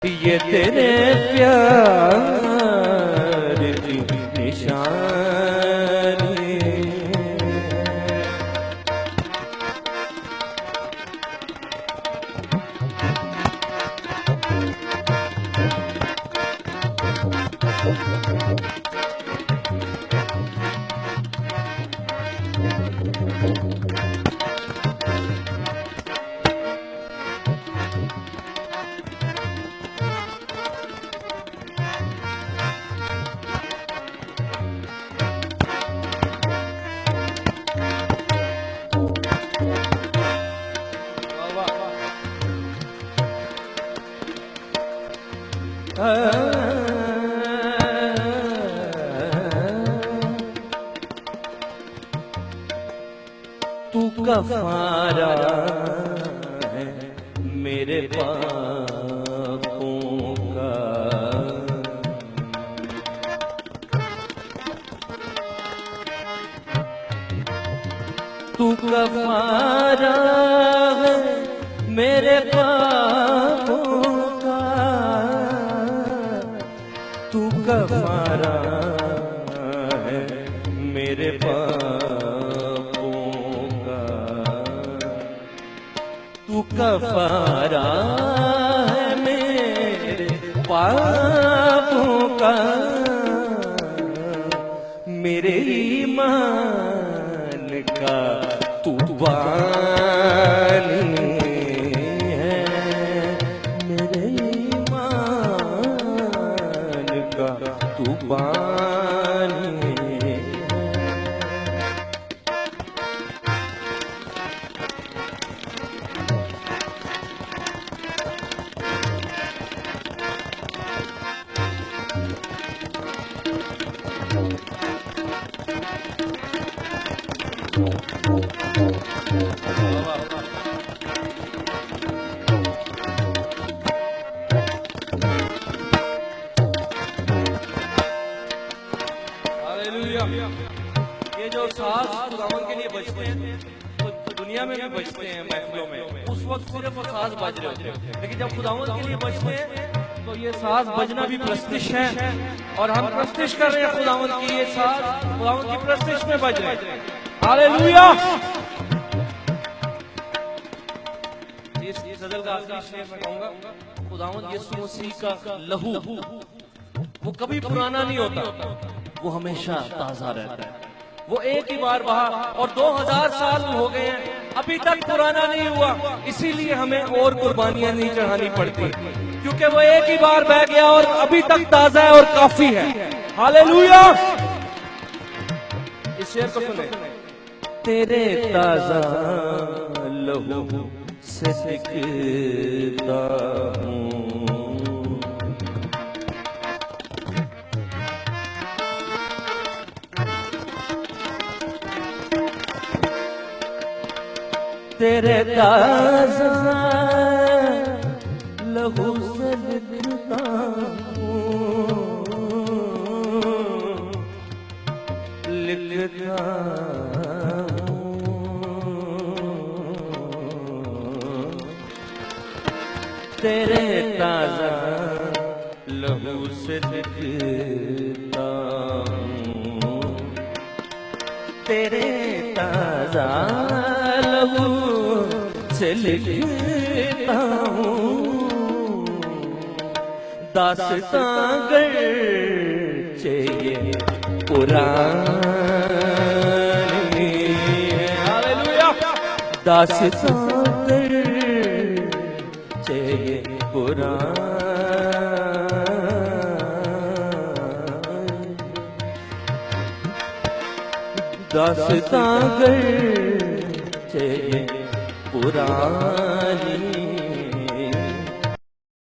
ये तेरे प्यार की निशानी तू कफारा है मेरे पापों का, तू कफारा है मेरे पापों का, तू कफारा है मेरे पापों का, तू कफारा है मेरे पापों का, मेरे ईमान का तू बानी है, मेरे ईमान का तू बानी है। ये जो साज खुदावन के लिए बजते हैं तो दुनिया में भी बजते हैं महफिलों में, उस वक्त सिर्फ वो साज बज रहे होते हैं, लेकिन जब खुदावन के लिए बजते हैं तो ये साज बजना भी प्रस्तिश है और हम प्रस्तिश कर रहे हैं खुदावन की, ये साज खुदावन की प्रस्तिश में बज रहे हैं। हालेलुया। इस सदर का आखिरी शेर मैं कहूंगा, खुदावन यीशु मसीह का लहू वो कभी पुराना नहीं होता, वो हमेशा ताजा रहता है। वो एक ही बार बहा और 2000 साल हो गए हैं, अभी तक पुराना नहीं हुआ, इसीलिए हमें और कुर्बानियां नहीं चढ़ानी पड़ती, क्योंकि वो एक ही बार बह गया और अभी तक ताजा है और काफी है। हालेलुया। इस शेर को सुने। तेरे ताजा लहू से सिकता हूं, तेरे ताजा लहू से लिखता हूँ, लिखता हूँ, तेरे ताजा लहू से लिखता हूँ, तेरे ताजा लहू से लिखता हूँ, दास्तां गर्चे ये पुरानी, हालेलुया, दास्तां गर्चे ये पुरानी, दास्तां गर्चे ये पुरानी।